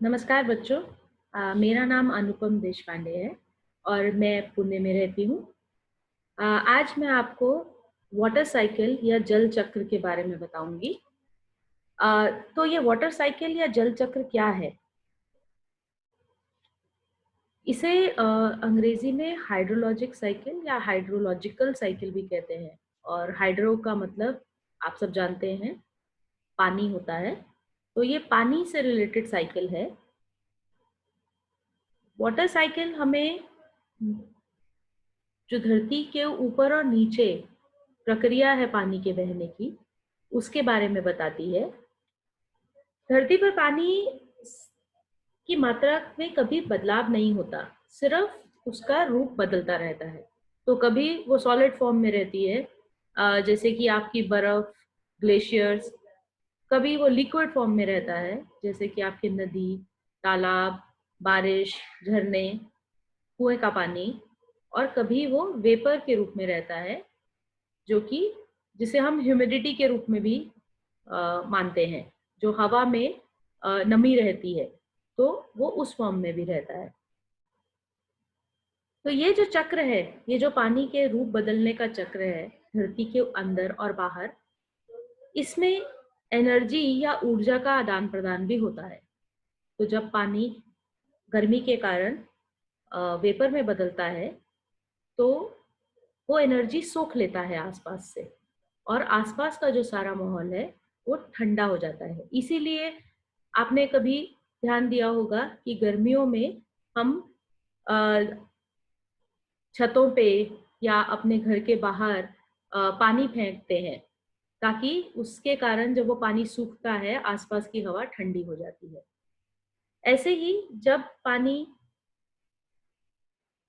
नमस्कार बच्चों। मेरा नाम अनुपम देशपांडे है और मैं पुणे में रहती हूँ। आज मैं आपको वाटर साइकिल या जल चक्र के बारे में बताऊंगी। तो ये वाटर साइकिल या जल चक्र क्या है? इसे अंग्रेजी में हाइड्रोलॉजिक साइकिल या हाइड्रोलॉजिकल साइकिल भी कहते हैं। और हाइड्रो का मतलब आप सब जानते हैं, पानी होता है। तो ये पानी से रिलेटेड साइकिल है। वाटर साइकिल हमें जो धरती के ऊपर और नीचे प्रक्रिया है पानी के बहने की, उसके बारे में बताती है। धरती पर पानी की मात्रा में कभी बदलाव नहीं होता, सिर्फ उसका रूप बदलता रहता है। तो कभी वो सॉलिड फॉर्म में रहती है, जैसे कि आपकी बर्फ, ग्लेशियर्स। कभी वो लिक्विड फॉर्म में रहता है, जैसे कि आपके नदी, तालाब, बारिश, झरने, कुएं का पानी। और कभी वो वेपर के रूप में रहता है, जो कि जिसे हम ह्यूमिडिटी के रूप में भी मानते हैं। जो हवा में नमी रहती है, तो वो उस फॉर्म में भी रहता है। तो ये जो चक्र है, ये जो पानी के रूप बदलने का चक्र है धरती के अंदर और बाहर, इसमें एनर्जी या ऊर्जा का आदान प्रदान भी होता है। तो जब पानी गर्मी के कारण वेपर में बदलता है, तो वो एनर्जी सोख लेता है आसपास से, और आसपास का जो सारा माहौल है वो ठंडा हो जाता है। इसीलिए आपने कभी ध्यान दिया होगा कि गर्मियों में हम अ, छतों पे या अपने घर के बाहर पानी फेंकते हैं, ताकि उसके कारण जब वो पानी सूखता है आसपास की हवा ठंडी हो जाती है। ऐसे ही जब पानी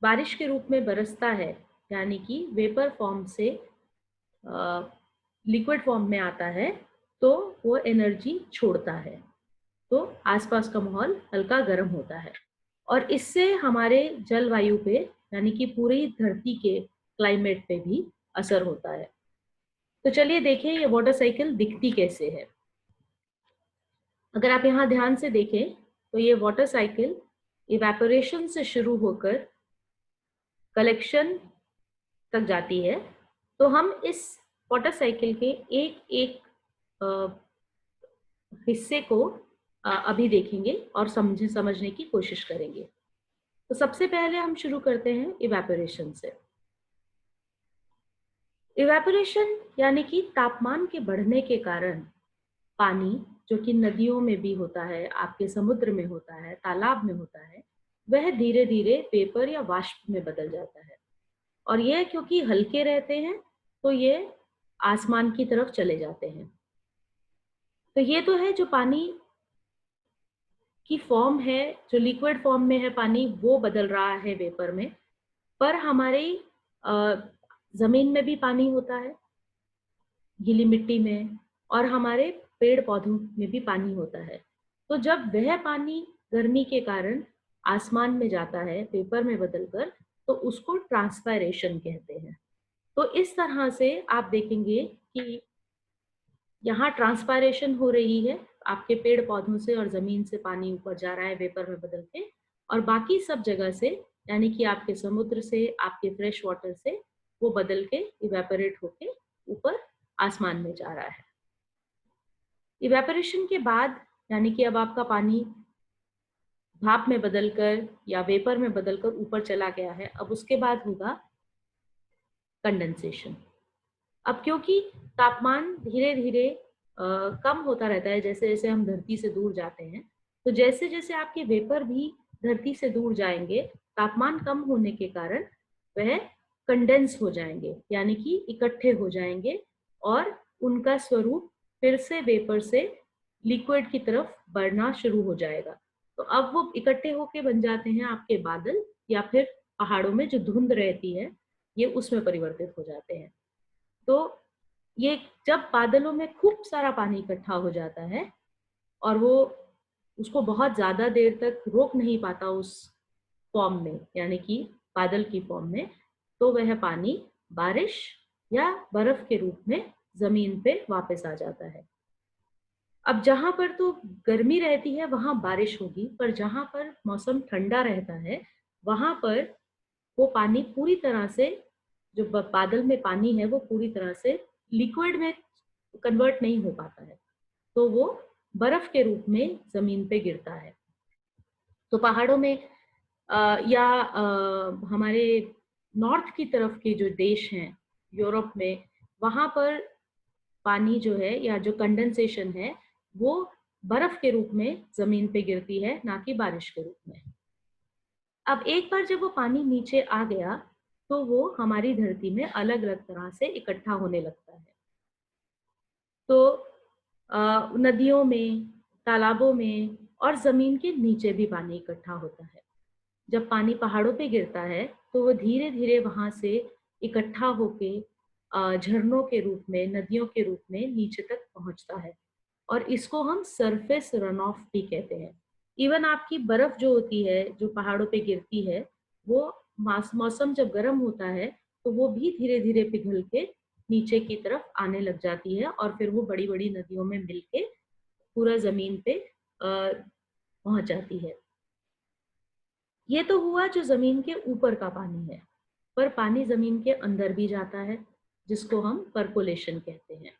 बारिश के रूप में बरसता है, यानी कि वेपर फॉर्म से लिक्विड फॉर्म में आता है, तो वो एनर्जी छोड़ता है। तो आसपास का माहौल हल्का गर्म होता है, और इससे हमारे जलवायु पे, यानी कि पूरी धरती के क्लाइमेट पे भी असर होता है। तो चलिए देखें ये वाटर साइकिल दिखती कैसे है। अगर आप यहाँ ध्यान से देखें, तो ये वाटर साइकिल इवेपोरेशन से शुरू होकर कलेक्शन तक जाती है। तो हम इस वाटर साइकिल के एक एक हिस्से को अभी देखेंगे और समझने की कोशिश करेंगे। तो सबसे पहले हम शुरू करते हैं इवेपोरेशन से। इवेपोरेशन यानी कि तापमान के बढ़ने के कारण पानी, जो कि नदियों में भी होता है, आपके समुद्र में होता है, तालाब में होता है, वह धीरे धीरे वेपर या वाष्प में बदल जाता है। और यह क्योंकि हल्के रहते हैं, तो ये आसमान की तरफ चले जाते हैं। तो ये तो है जो पानी की फॉर्म है, जो लिक्विड फॉर्म में है पानी, वो बदल रहा है वेपर में। पर हमारी जमीन में भी पानी होता है, गीली मिट्टी में, और हमारे पेड़ पौधों में भी पानी होता है। तो जब वह पानी गर्मी के कारण आसमान में जाता है वेपर में बदलकर, तो उसको ट्रांसपायरेशन कहते हैं। तो इस तरह से आप देखेंगे कि यहाँ ट्रांसपायरेशन हो रही है, आपके पेड़ पौधों से और जमीन से पानी ऊपर जा रहा है वेपर में बदल के, और बाकी सब जगह से, यानी कि आपके समुद्र से, आपके फ्रेश वाटर से, वो बदल के इवेपोरेट होके ऊपर आसमान में जा रहा है। इवेपोरेशन के बाद, यानी कि अब आपका पानी भाप में बदलकर या वेपर में बदलकर ऊपर चला गया है, अब उसके बाद होगा कंडेंसेशन। अब क्योंकि तापमान धीरे धीरे कम होता रहता है, जैसे जैसे हम धरती से दूर जाते हैं, तो जैसे जैसे आपके वेपर भी धरती से दूर जाएंगे, तापमान कम होने के कारण वह कंडेंस हो जाएंगे, यानी कि इकट्ठे हो जाएंगे, और उनका स्वरूप फिर से वेपर से लिक्विड की तरफ बढ़ना शुरू हो जाएगा। तो अब वो इकट्ठे होके बन जाते हैं आपके बादल, या फिर पहाड़ों में जो धुंध रहती है, ये उसमें परिवर्तित हो जाते हैं। तो ये जब बादलों में खूब सारा पानी इकट्ठा हो जाता है, और वो उसको बहुत ज्यादा देर तक रोक नहीं पाता उस फॉर्म में, यानी कि बादल की फॉर्म में, तो वह पानी बारिश या बर्फ के रूप में जमीन पे वापस आ जाता है। अब जहाँ पर तो गर्मी रहती है वहाँ बारिश होगी, पर जहाँ पर मौसम ठंडा रहता है वहाँ पर वो पानी पूरी तरह से, जो बादल में पानी है वो पूरी तरह से लिक्विड में कन्वर्ट नहीं हो पाता है, तो वो बर्फ के रूप में जमीन पे गिरता है। तो पहाड़ों में या हमारे नॉर्थ की तरफ के जो देश हैं यूरोप में, वहाँ पर पानी जो है या जो कंडेंसेशन है वो बर्फ के रूप में जमीन पे गिरती है, ना कि बारिश के रूप में। अब एक बार जब वो पानी नीचे आ गया तो वो हमारी धरती में अलग अलग तरह से इकट्ठा होने लगता है। तो नदियों में, तालाबों में और जमीन के नीचे भी पानी इकट्ठा होता है। जब पानी पहाड़ों पे गिरता है तो वो धीरे धीरे वहां से इकट्ठा होके झरनों के रूप में, नदियों के रूप में नीचे तक पहुंचता है, और इसको हम सरफेस रन ऑफ भी कहते हैं। इवन आपकी बर्फ जो होती है, जो पहाड़ों पे गिरती है, वो मौसम जब गर्म होता है तो वो भी धीरे धीरे पिघल के नीचे की तरफ आने लग जाती है, और फिर वो बड़ी बड़ी नदियों में मिलके पूरा जमीन पे पहुंच जाती है। ये तो हुआ जो जमीन के ऊपर का पानी है, पर पानी जमीन के अंदर भी जाता है, जिसको हम परकोलेशन कहते हैं।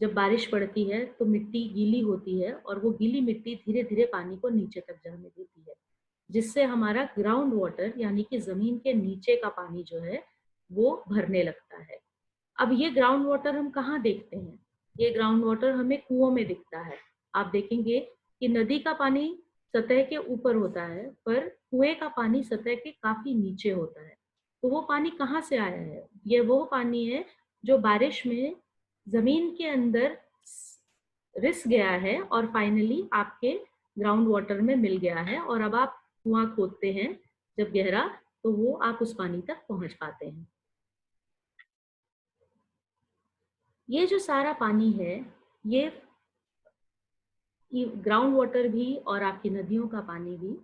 जब बारिश पड़ती है तो मिट्टी गीली होती है और वो गीली मिट्टी धीरे धीरे पानी को नीचे तक जाने देती है, जिससे हमारा ग्राउंड वाटर यानी कि जमीन के नीचे का पानी जो है वो भरने लगता है। अब ये ग्राउंड वाटर हम कहाँ देखते हैं? ये ग्राउंड वाटर हमें कुओं में दिखता है। आप देखेंगे कि नदी का पानी सतह के ऊपर होता है, पर कुएं का पानी सतह के काफी नीचे होता है। तो वो पानी कहाँ से आया है? ये वो पानी है जो बारिश में जमीन के अंदर रिस गया है और फाइनली आपके ग्राउंड वाटर में मिल गया है, और अब आप कुआं खोदते हैं जब गहरा, तो वो आप उस पानी तक पहुंच पाते हैं। ये जो सारा पानी है, ये ग्राउंड वाटर भी और आपकी नदियों का पानी भी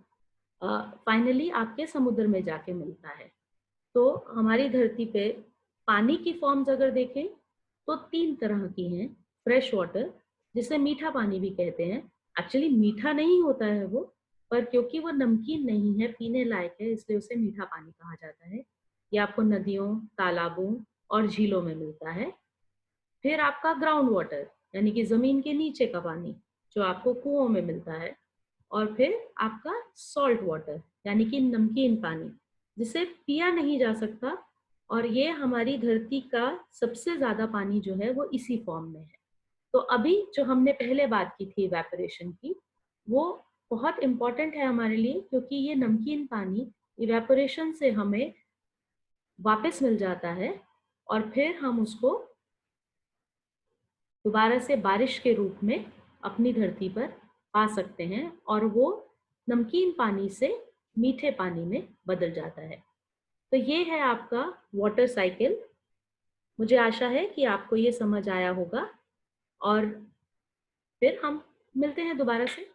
फाइनली आपके समुद्र में जाके मिलता है। तो हमारी धरती पे पानी की फॉर्म्स अगर देखें तो तीन तरह की हैं। फ्रेश वाटर, जिसे मीठा पानी भी कहते हैं। एक्चुअली मीठा नहीं होता है वो, पर क्योंकि वो नमकीन नहीं है, पीने लायक है, इसलिए उसे मीठा पानी कहा जाता है। ये आपको नदियों, तालाबों और झीलों में मिलता है। फिर आपका ग्राउंड वाटर यानी कि जमीन के नीचे का पानी, जो आपको कुओं में मिलता है। और फिर आपका सॉल्ट वाटर यानी कि नमकीन पानी, जिसे पिया नहीं जा सकता, और ये हमारी धरती का सबसे ज्यादा पानी जो है वो इसी फॉर्म में है। तो अभी जो हमने पहले बात की थी इवेपोरेशन की, वो बहुत इंपॉर्टेंट है हमारे लिए, क्योंकि ये नमकीन पानी इवेपोरेशन से हमें वापस मिल जाता है, और फिर हम उसको दोबारा से बारिश के रूप में अपनी धरती पर पा सकते हैं, और वो नमकीन पानी से मीठे पानी में बदल जाता है। तो ये है आपका वाटर साइकिल। मुझे आशा है कि आपको ये समझ आया होगा, और फिर हम मिलते हैं दोबारा से।